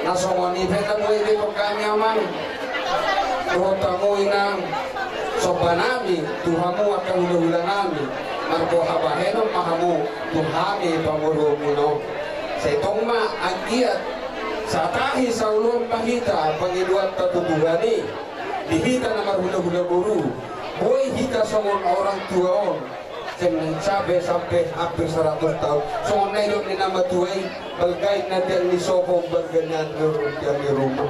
nasongoni peta mo iti kami amang tuhota mo inang sobanami tuhamu akan hula-hula nami marko habaheno mahamu tuhami pamuro muno sa itong ang iyat sa tahi sa ulong pahita pangiluat tatutugani dihita na marhula-hula guru boy hita songon orang tuaon sampai hampir 100 tahun songon na ilong ni nama tuay balgay na din ni Soko berganyan di rumah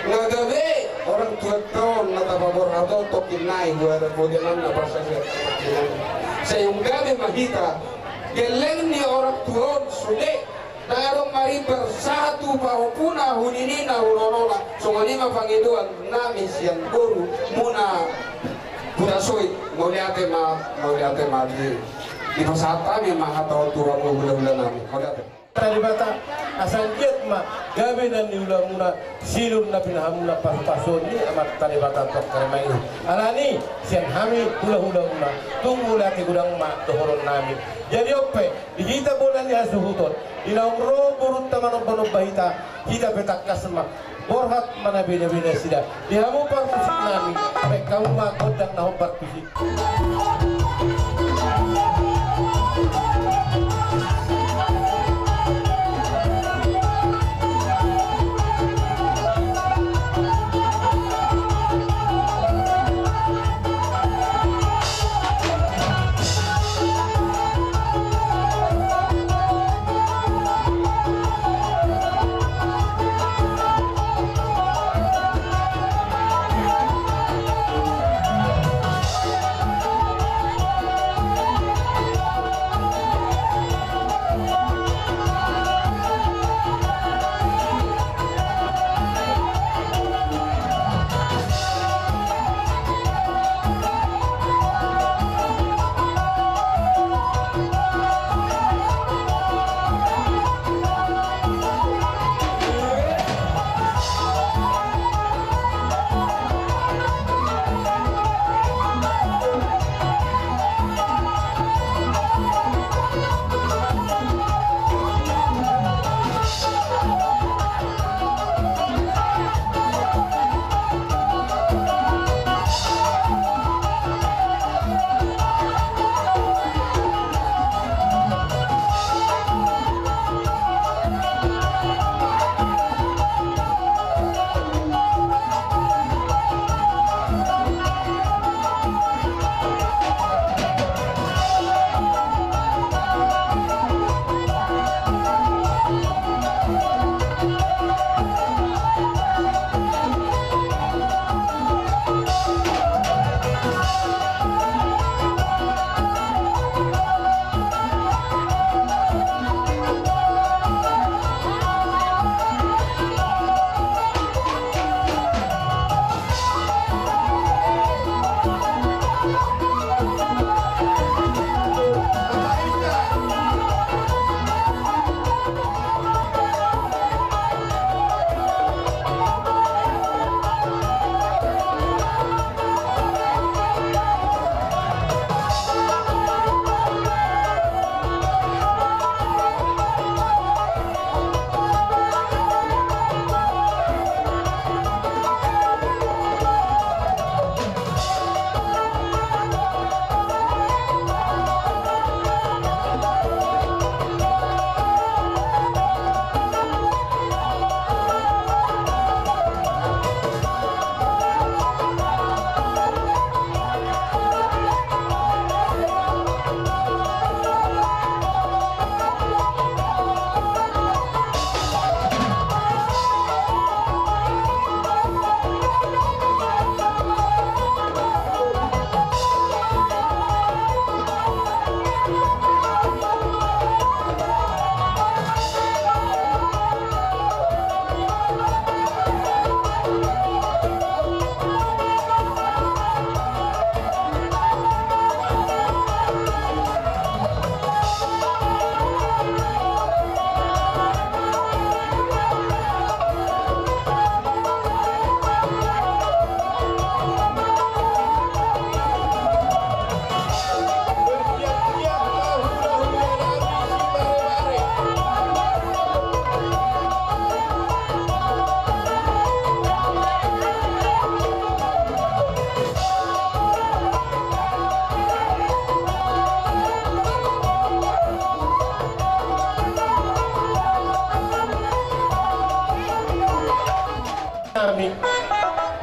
ngagabi orang tua tahun natapabor atau tokinay huwara po dinan na basa sa yung gabi mahita geleng ni orang tua sulit darong maribar satu pahupuna huninina hunonola songonima pangiduan nami siang guru muna Budasoy, mauliate ma di pasata mi mahatau tua mo hula-hula nami mauliate Talibata asan jet ma gabi dan diulah muna silun na pinahamuna pasun ni amat talibata tok karmai alani sian hami hula-hula muna tunggu lagi gudang ma dohoron nami jadi ope kita bulan ya suhuton ilaung ro burut taman penuh bahita kita petak kasma borhat mana beda-beda sida dihamu parkusik nami sampai kamu ma kodang nahu parkusik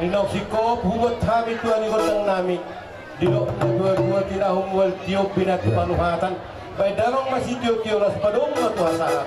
Linaw si Kob, huwag kami tuan ikotang nami. Dilo na dua-dua tinahumwal tiyo pinagpanuhatan. Bay damang masitiyo-tiyo ras padong matuhasaan.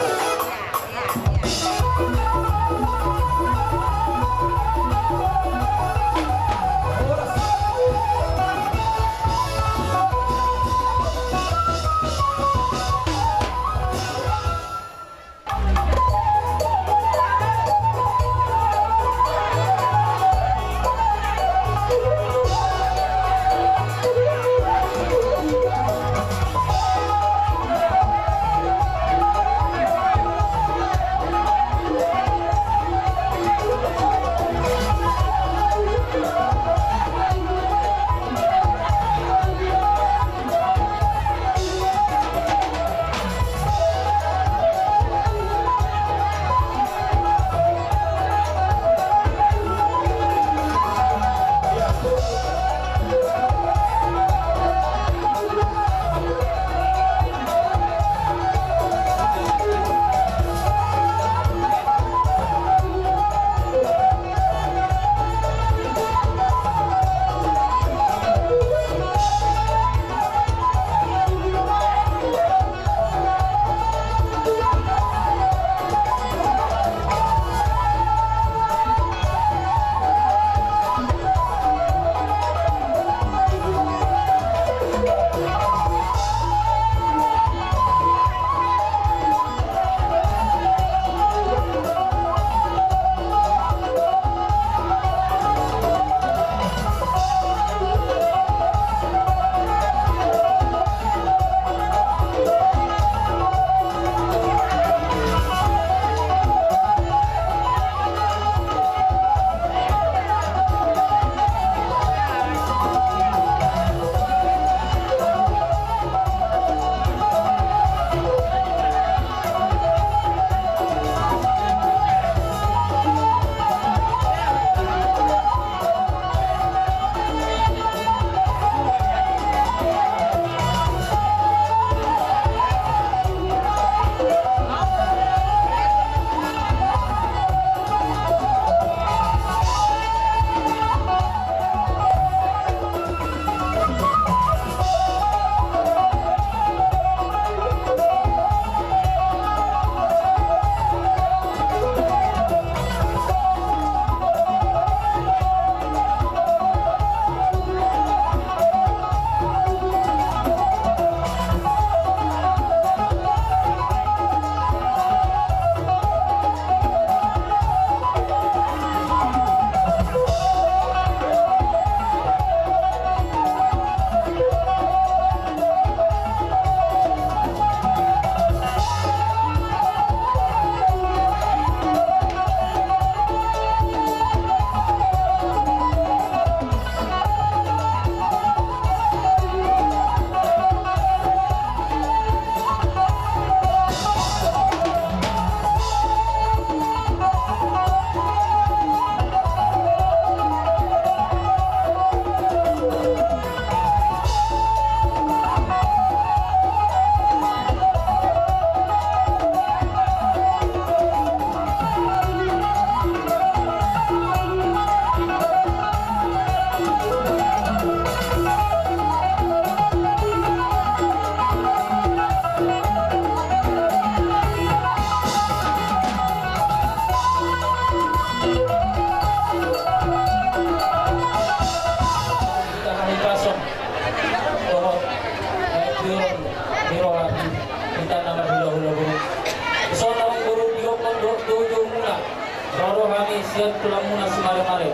siap tulang muna si mare-mare.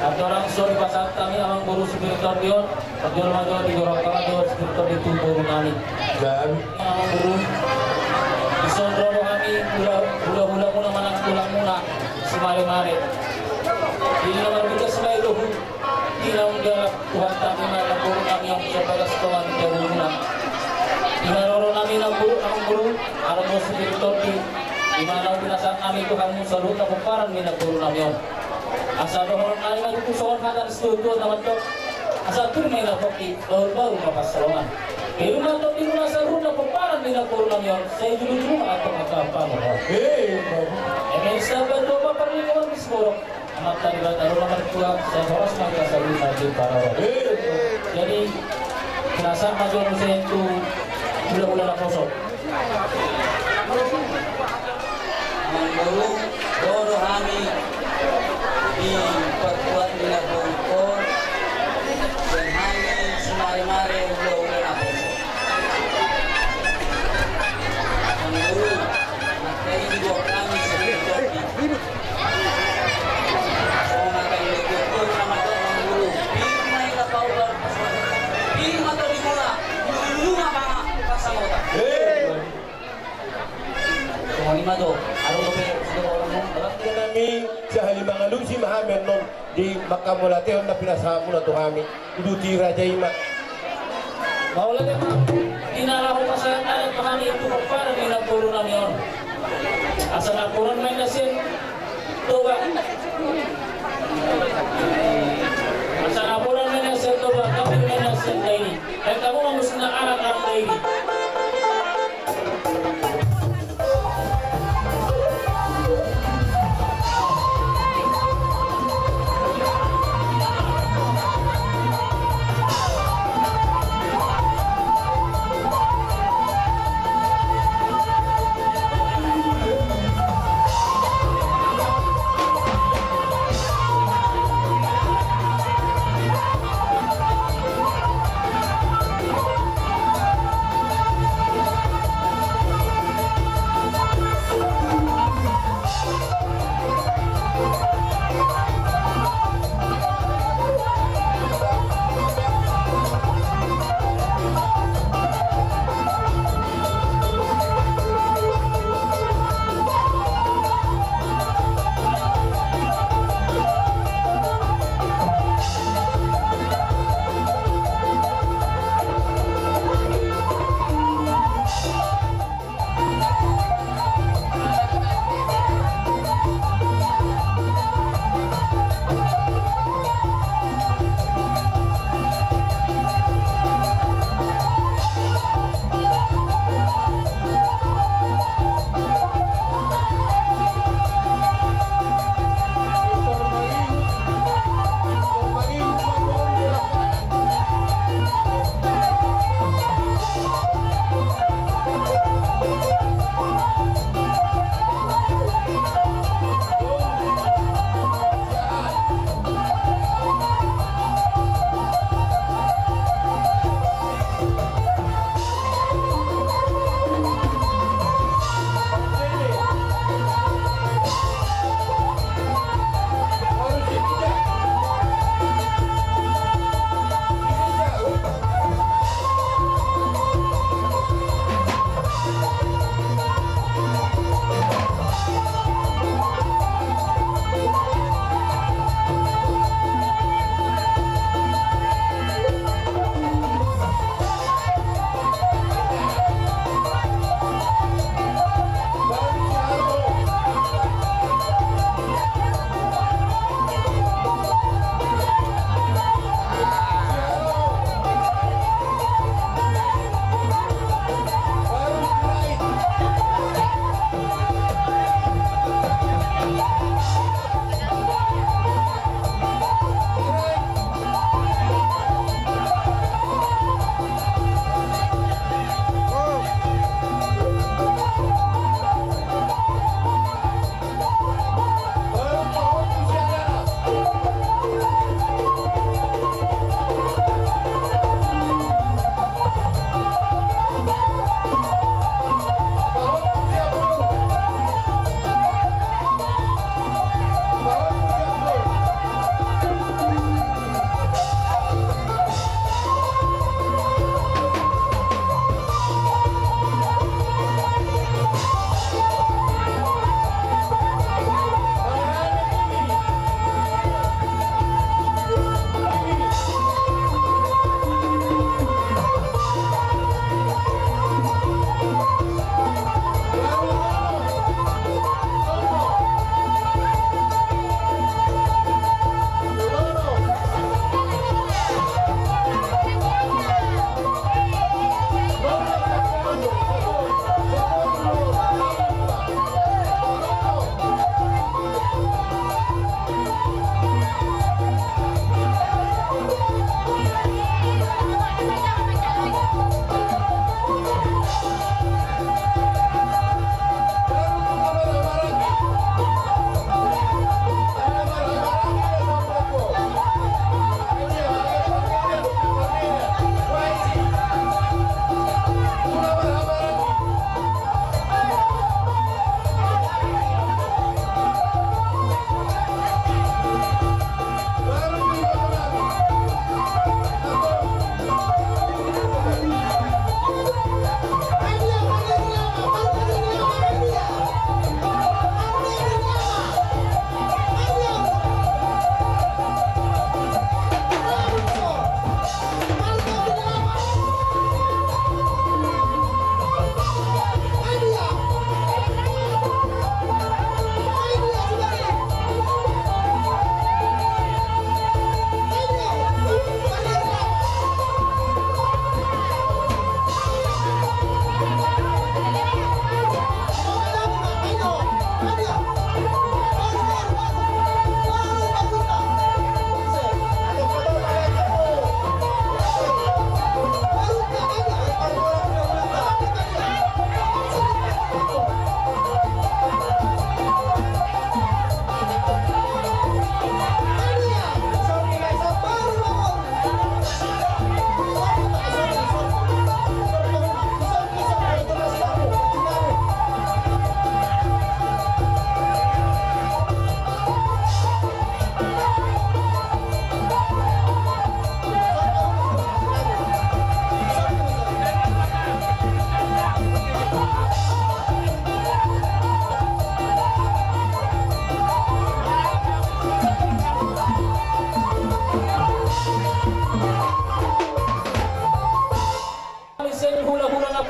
At orang sorry pasat kami amang guru spiritual diyon, pagdol majo di gorok kama diyon spiritual di tubuh nani. Dan Amang guru isondro kami hula-hula muna manang tulang muna si mare-mare. Hindi naman bigas may luhu. Hindi naman galap Tuhan kami na guru kami ang sabagas tuwan di muna. Inaroro namin ang guru, alam mo spiritual di Imanaw binasaan namin ito kami sa luta kung parang minagpuro namin yun. Asa doon namin magpusoon hanggang studio naman ito. Asa ito may napaki, baru mapasalungan. Pero naman ito din nasa luta kung parang minagpuro namin yun. Sa iyo-iyo at magkapang mo. eh, May sabi ito pa parang ikaw ang mismo. amat talibat aruna mertua saya horas maka sabi nabi para jadi kenasa maju saya itu bulan-bulan kosong mengguru guru kami di perkuat nila bungkor dan kami semari-mari bulan ako mengguru nakaibig kami sa Bukoti so nakaibig ko naman ito mengguru di may kapaulan di matali mula lulunga pa pasamota lima do, araw ko pero orang mo, kami sa halimangalung si Mahamer non di Makamulateon na pinasamo na to kami uduti Raja Ima maulah dia tinala ko sa anak kami itu para di napuro namin yon asal napuron may nasin toba asal napuron may nasin toba kami may nasin daily ay kamu mamus na anak-anak daily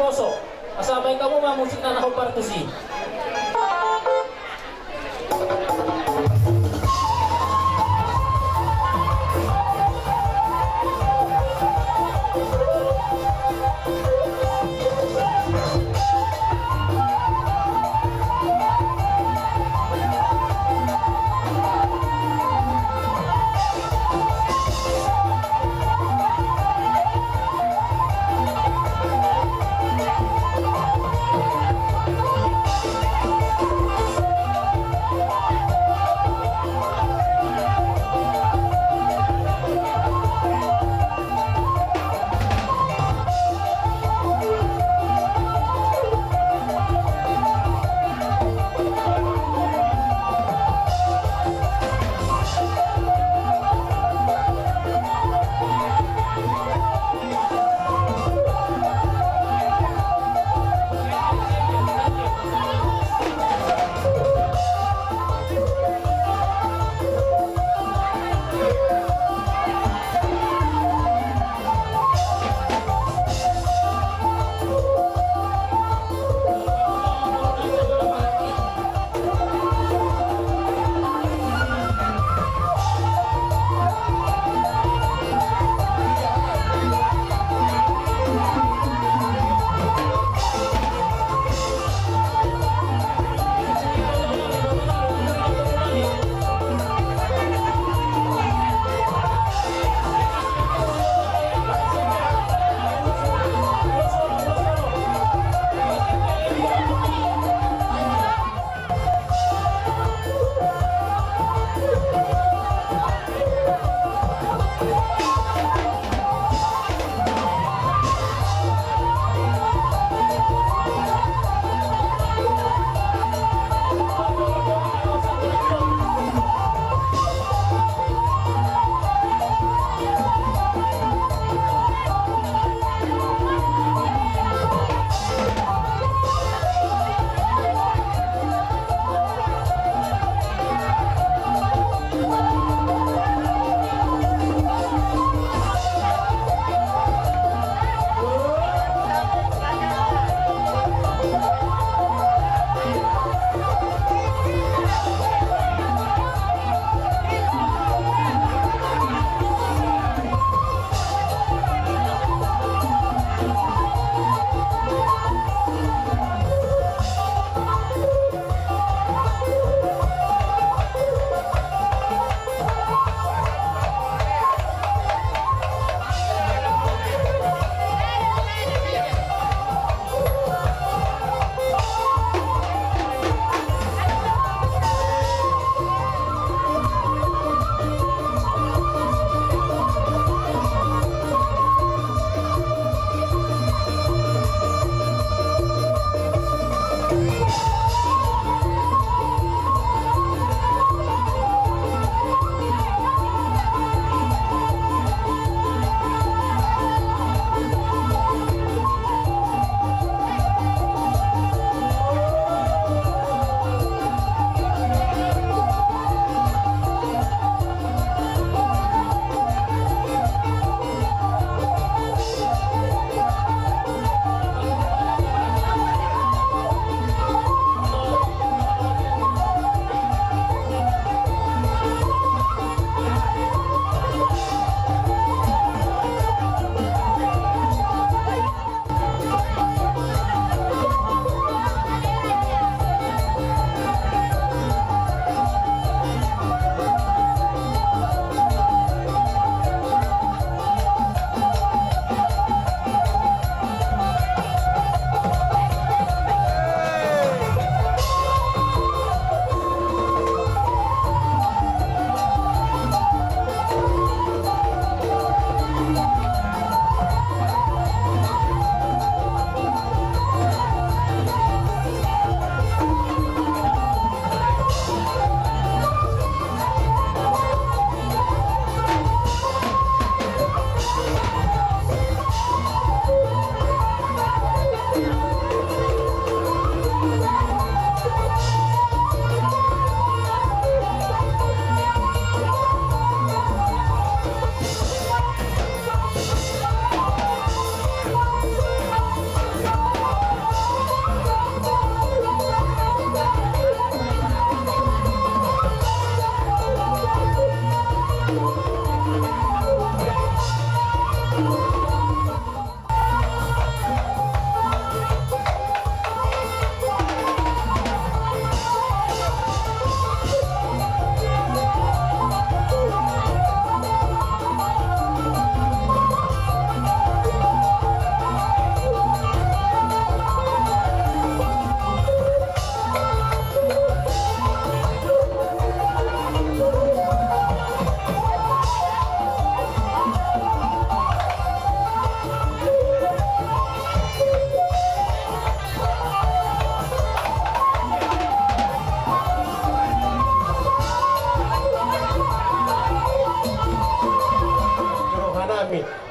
poso. Kasabay ka mo mga musik na nakupartusi.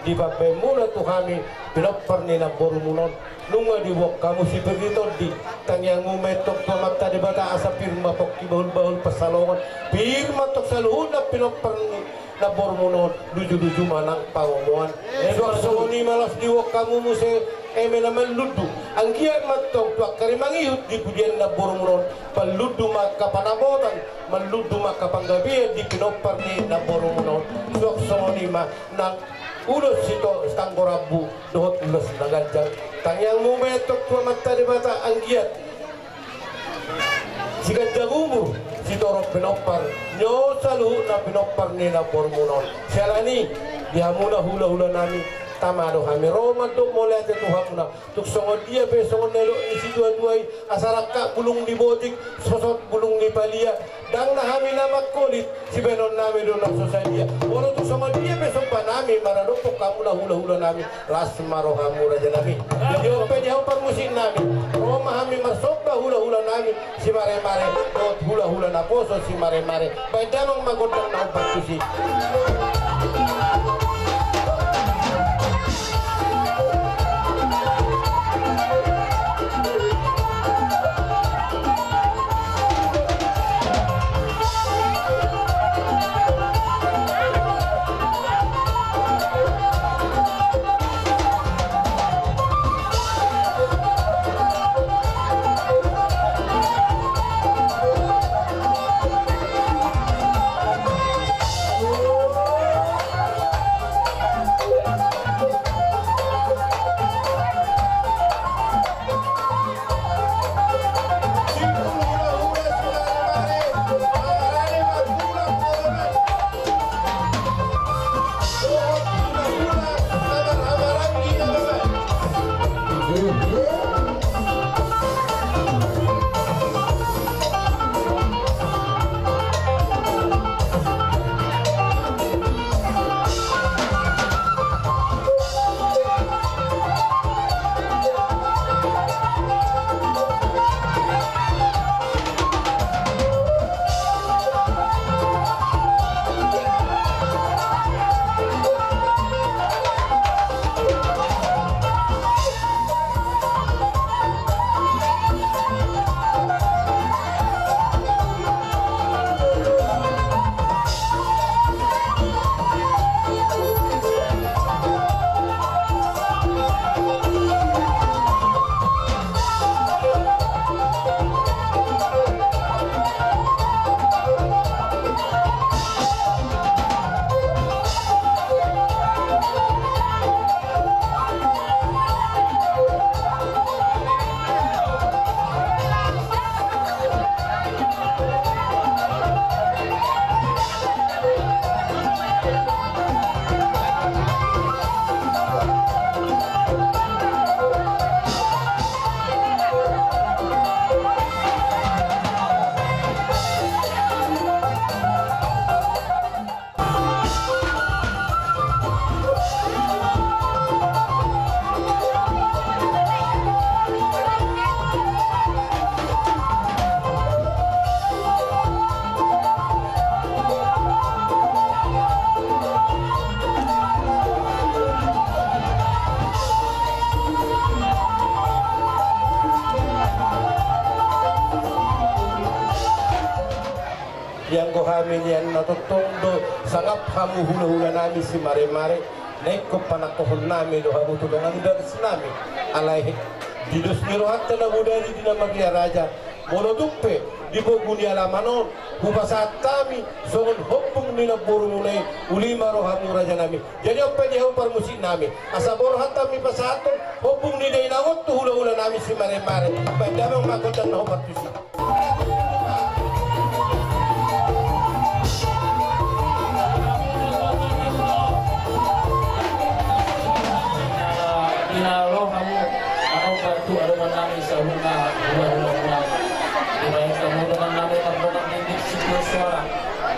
di babay muna tu kami pinapar ni na borumunon nunga di wak kamu si berito di tangyang umetok tu mata di bata asa pirma pok kibahul-bahul pasalongan pirma tok saluhun na pinapar ni na borumunon duju-duju manang pawamuan edwak soni malas di wak kamu muse eme naman ludu ang giyak matong tuak karimangihut di pudian na borumunon paludu makapanabotan maludu makapanggabi di pinapar ni na borumunon tuak soni ma nang ulos sito tanggorabu dohot ulos naganjang tangyang mumetok tua mata di bata anggiat si ganjang umur si torok pinopar nyo saluhu na pinopar ni na bormunon sialani dihamuna hula-hula nami tamado kami Roma do mulai ate Tuhan na tuksongo dia besongo nelo isi dua-duai asaraka bulung di botik sosot bulung di palia dang na kami namat kulit si benon nami do nak sosalia orang tuksongo dia besong pa nami maradopok kamu na hula-hula nami ras maro kamu raja nami yo penyaw permusin nami Roma kami masoba hula-hula nami si mare-mare dot hula-hula na poso si mare-mare baik damang magodang na upatusi yang ko kami yan natutundo sangap hamu hula-hula nami si mare-mare naik ko panakohon nami do hamu tulungan daris nami alay didos niro hatta na budari di na magya raja mono duppe di po guni alamanon hubasat kami songon hopung nila burungunay ulima ro hamu raja nami jadi apa dia parmusik nami asabor hatta mi pasaton hopung ni day nagot tu hula-hula nami si mare-mare pandamang makotan na hopatusi Inalo kamu ako batu aruman namin sa hula hula dahil kamu dengan namin ang mga bibig siguro suara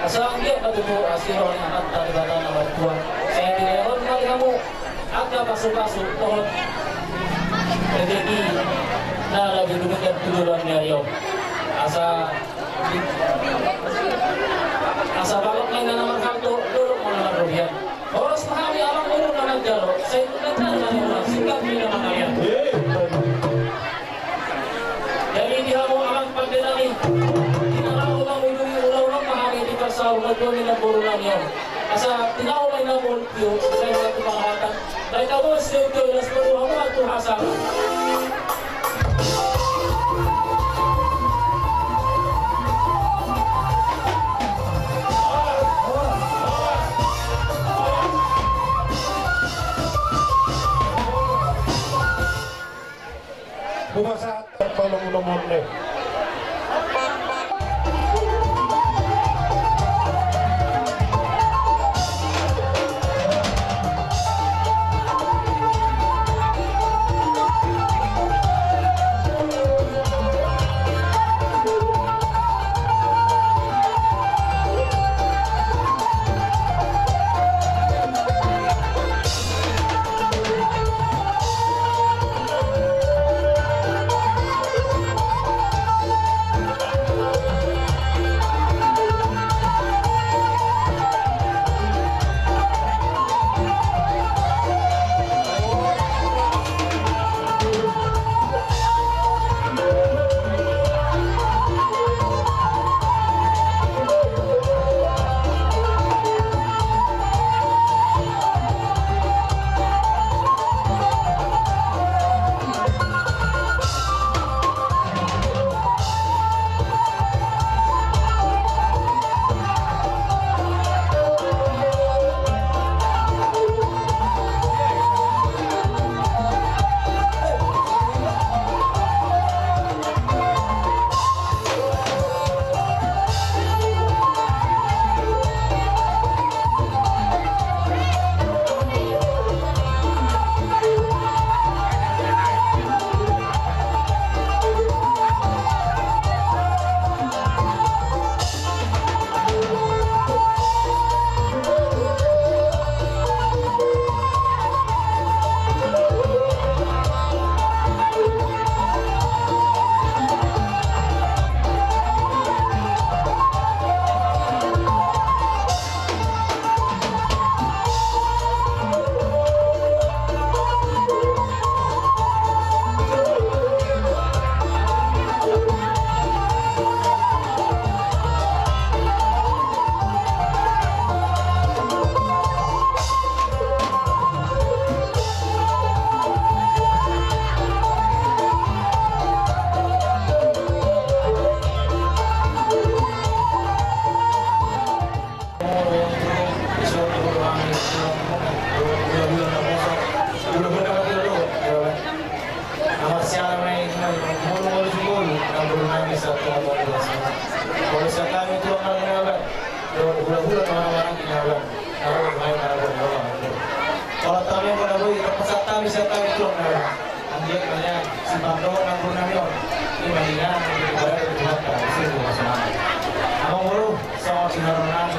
asal dia patuto asiro ang anak talibatan na batuan saya dileron kali kamu agak pasok-pasok pohon jadi na lagi dumikan tuduran niya yung asa balok lang na naman kanto lulok mo na lang rubiyan oras mahami alang urong na jalo, saya itu kan orang sikap dia nama kalian. Jadi di hamu alang pagdena ni, tinaraw bang udungi ulang-ulang mahagi di kasaw nagawin na burulan yun. Asa tinaway na mo yun, saya mga tumangatan. Dahil ako siya ito, ilas mo hamu at tuhasang. Bumasa at palong-ulong na. Kalau kami mau nabui, terpesat kami saya kami tulung nabui. Anjir banyak si Bando nabur nabio. Ini Madinah menjadi negara yang dibuatkan di sini masalah. Amang bulu sama sinaronan.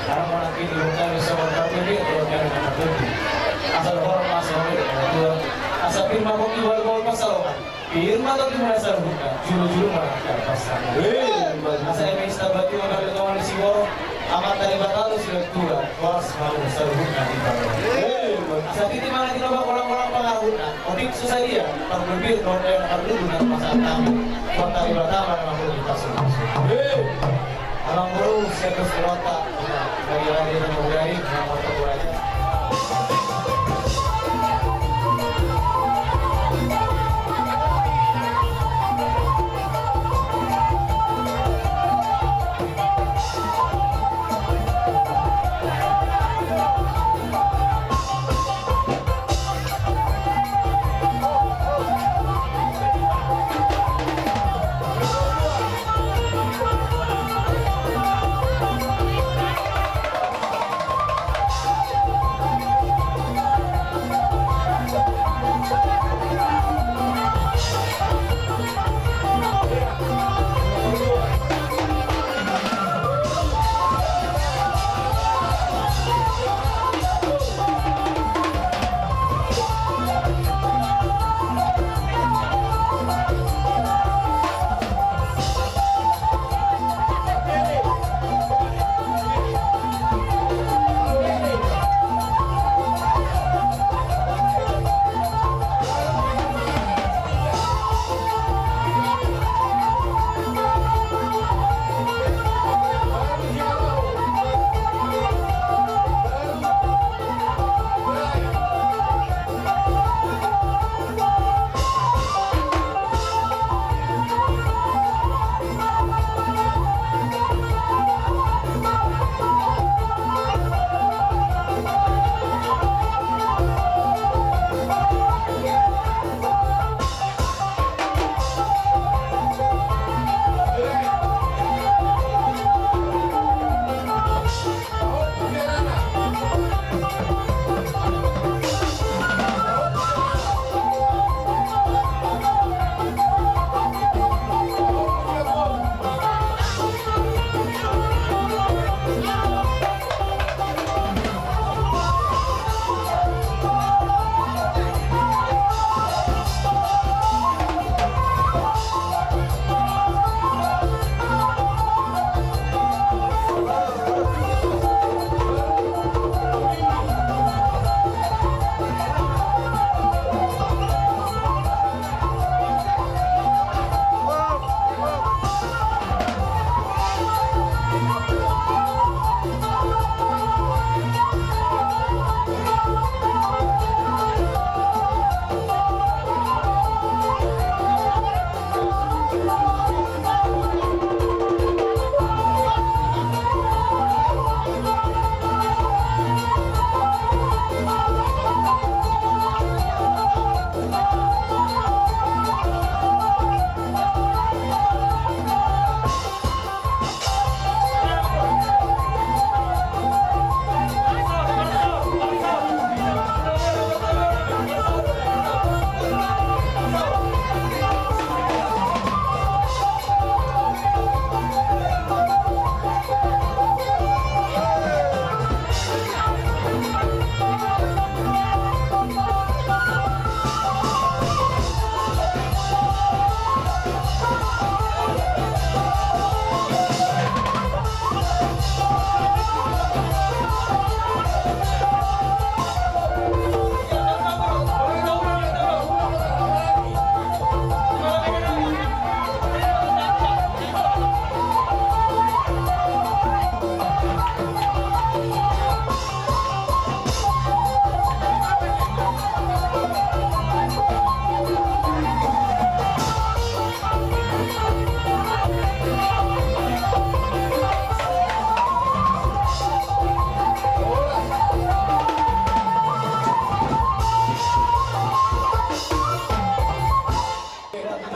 Karena mau nanti diungkap bisa berkabut atau jangan berkabut. Asal orang masuk itu dua. Asal firma mau jual gol pasalongan. Firma atau dimana sarbuka? Juru-juru mana pasar. Asal ini istabati mana ada kawan si Woro. Amat dari batalo sudah tua, kelas malu sarbuka di bawah. Asal itu mana kita bawa orang-orang pengaruhna. Odik susah dia. Kalau berbir kalau dia nak dulu nak masalah kami. Kota di batama memang perlu dipasang. Alang bro, saya terus kerota. Lagi-lagi dan mengudari, nama terbuat aja.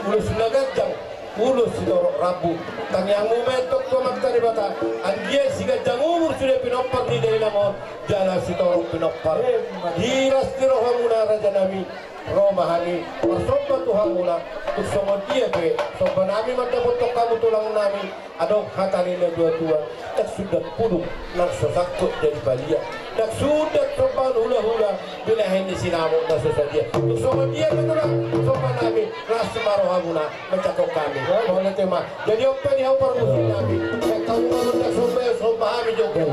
ulus nagajang ulus sidorok rabu kang yang mumetok tomat karibata andia siga jangumur sudah pinopar di dalam jala sidorok pinopar hiras tirohamuna raja nami romahani persobat Tuhan mula untuk semua dia be sobat nami mata foto kamu tulang nami adong hatani na dua-dua tak sudah puluh nak sesakut dari balia tak sudah sobat hula-hula bila hindi sinamok na sasadia untuk semua dia betulang sobat nami ras marohamuna mencakok kami oleh tema jadi apa ni apa musim nami kamu kalau tak sobat kami juga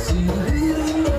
Seluruh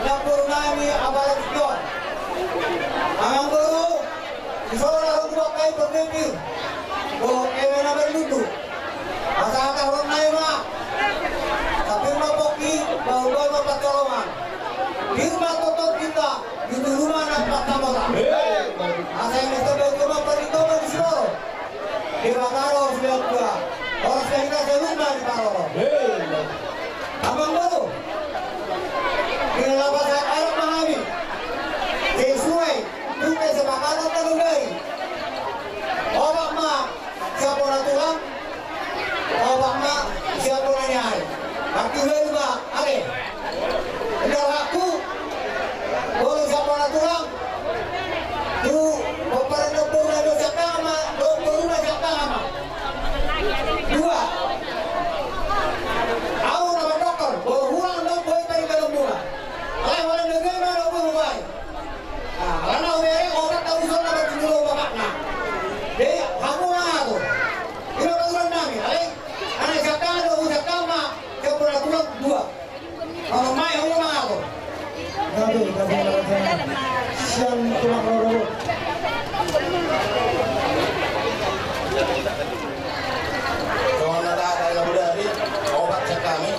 dapur nami abalan John. Ang guru, isola huwag kayo pagpipil. O ewe na berludu. Masaka huwag na yung mga. Tapi mapoki, bawa patolongan. Firma totot kita, itu rumah nak patamaga. Asa yang itu cuma perhitungan di sini. Di Bakaro sudah dua. Orang sudah kita sebutkan di Bakaro. Abang baru. Ini lapas Arab Mahami. Sesuai. Tuke sebakaran terundai. Obak ma siapa orang tulang. Obak ma siapa orang nyari. Aku dulu ma, ale. Udah aku. Boleh siapa orang tulang. Tu peperan dokter ada siapa ama. Dokter ada siapa ama. Dua. Aku nama dokter. Boleh hulang dong boleh tadi kalau mula. Kalau boleh negeri mana boleh baik. Karena mereka orang tahu soal apa dulu bapaknya. Dia kamu lah tu. Ini orang nami. Anak siapa ada usia kama. Siapa pernah pulang dua. Kalau mai kamu lah tu. Gabi. Siang tulang loro. Kalau nada ada budari obat sekami.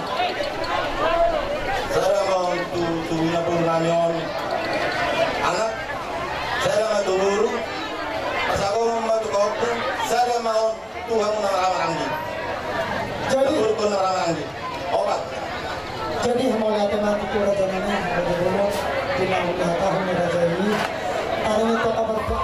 Saya mau tubuhnya pun ramion. Anak saya mau dulu. Pas aku mau tuh kopi, saya mau Tuhan orang-orang di. Jadi Tuhan orang-orang di. Obat. Jadi mau lihat nanti kurang jangan bagaimana tidak melihat tahun raja ini. Hari ini kota berbuat.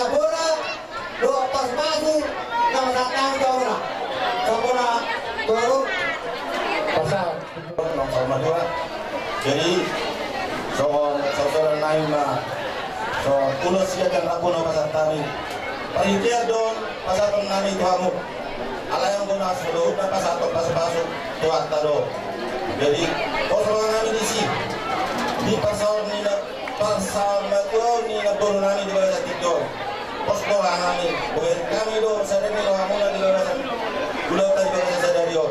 bola do pas masuk nama datang jauh na sabona turun Pasal Nong sama dua. Jadi saudara naima so ulo siya kan ako na pasatami. Panitia don pasaton nami tuhamu. Alayang guna solo na pasaton pasapasok tuhat tado. Jadi kosong nami di si di pasal ni na buru nami di bawah tiktok. Posko nami bukan kami do sadari do amuna di bawah ulo tadi bawah sadari do.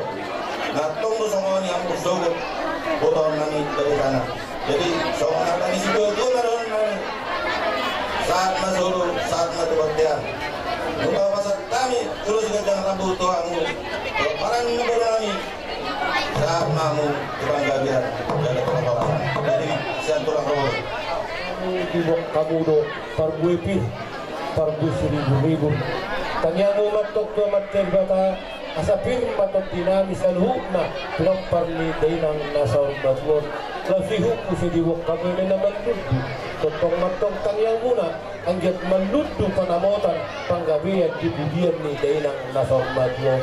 Natong do sama ni amuk dogo botol nami dari sana. Jadi sama nata di situ itu naron nami saat masuk saat mati baktian. Lupa pasal kami terus juga jangan rambut tuamu. Parang nabur nami saat mamu tukang gabian dari kepala dari sian tulang roh. kamu do parbuipin parbu seribu tanyamu matok to matterbata asapin matok dinami salhukna tulang parli dainang nasaur batwon lasihu kusidiwok kami naman ludu totong matok tangyang muna anggit menudu panamotan panggabian di budian ni dainang nasaur batwon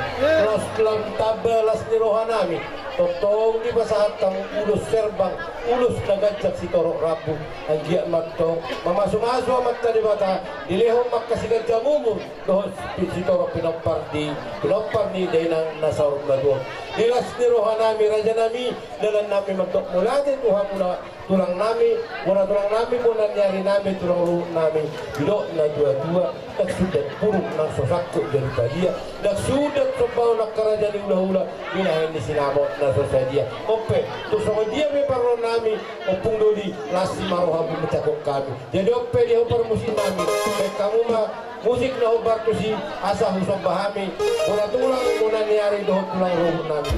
los lang tabelas ni rohanami totong di basahat kang ulus serbang ulus nagajak si torok rabu ang giat matong mamasu-masu amat tadi bata dilehong makasigan jamumur dohon si torok pinampar ni dainang nasaur badwa dilas ni rohanami raja nami dalam nami matok mulati Tuhan mula tulang nami mula tulang nami mula nyari nami tulang ruh nami bidok na dua-dua dak sudah puruk nang sosakku daripada dia dak sudah sebau nak kerajaan ulah-ulah binahin di sinamot na sosadia ope tu sama dia me parlo nami opung doli lasi marohabu mencakok kami jadi ope dia opar musik nami kamu mah musik na obar tu si asa husok bahami mula tulang mula nyari dohot tulang ruh nami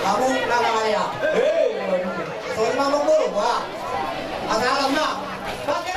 kamu namanya sorry mama buru wah asalam na pakai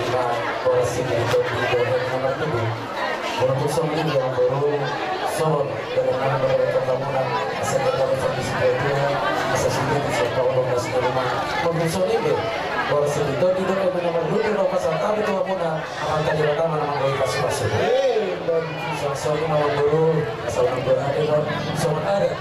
Lima Polres itu di nomor 7 untuk semua yang baru son dengan nama perkampungan asal dari kondisi itu asal di serta ulung nasi rumah untuk ini Polres itu tidak nomor 7 nomor pasal itu muna akan tadi pertama nama dari pasir dan soal nomor baru asal nomor ada soal ada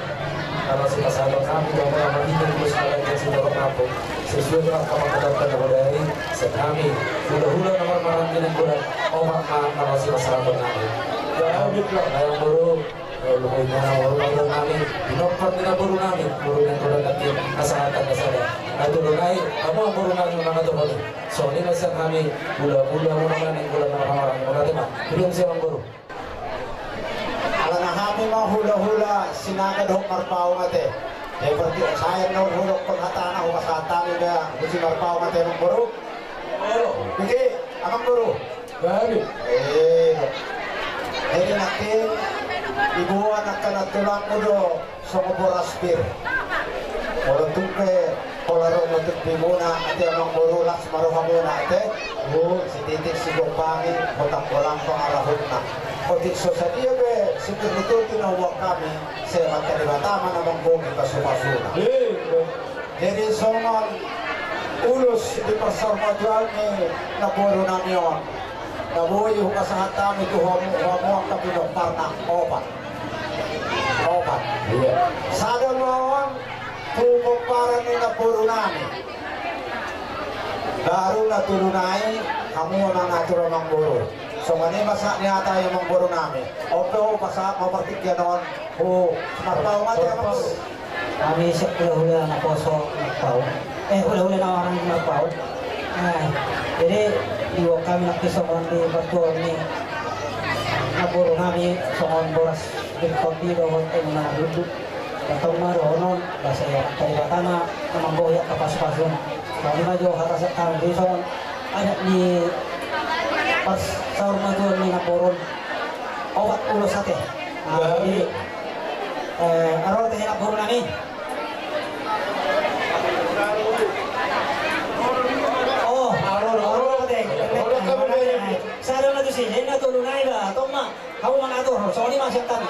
kalau sudah sahabat kami dan nama itu terus lagi sudah berkabung sesuai dengan kemampuan dari sekami hula-hula nomor malam dengan bulan omak kalau sudah sahabat kami yang baru lumayan orang kami dinopor dengan baru kami baru yang kurang lagi kesehatan kesehatan itu lunai kamu baru kami mana tuh kali soalnya masa kami hula-hula orang yang bulan orang-orang berarti mah belum siapa baru Alang kami mga hula-hula sinagad marpao mate. Berarti sayang na hulog paghataan ako kasatang na si marpao mate ng buro. Hindi, amang buro. Bali. Ini natin ibuan ang kanatulang mo do sa kuboras bir. Walang tumpe, kolaro mo tumpe muna ate amang buro laks maruha muna ate. Si titik si Gopangin, butang walang pangarahot na. Otik so sa dia be, sipir nito tinawag kami sa magkalibataman namang bungi kasupasuna. Jadi songon ulos di pasar majual ni naboro namin yun. Nabuhay yung kasahat kami ito huwamo ang kapinokpar na opat. Opat. Sada mo kung para ni naboro namin. Baru na tulunay, kamu ang natural ng buro. So mani masak niya tayo mga buro namin. Opo, masak, mapartikya noon. Marpaw nga tayo mga Kami siya hula-hula na poso magpaw. Hula-hula na orang magpaw. Jadi iwo kami nakisongon di Bartuan ni naburo kami songon boras di Kopido hotel na duduk. Katong maroon basta kalibatan na namanggoyak kapas-pasun. Kami maju atas kami di songon ada ni pas sahur majuan ni naporon obat ulo sate. Jadi araw tayo napuro nami. Oh, araw tayo. Sa araw na to siya, na tulunay ba? Tong ma, kamu mga ato, so ni masaktan.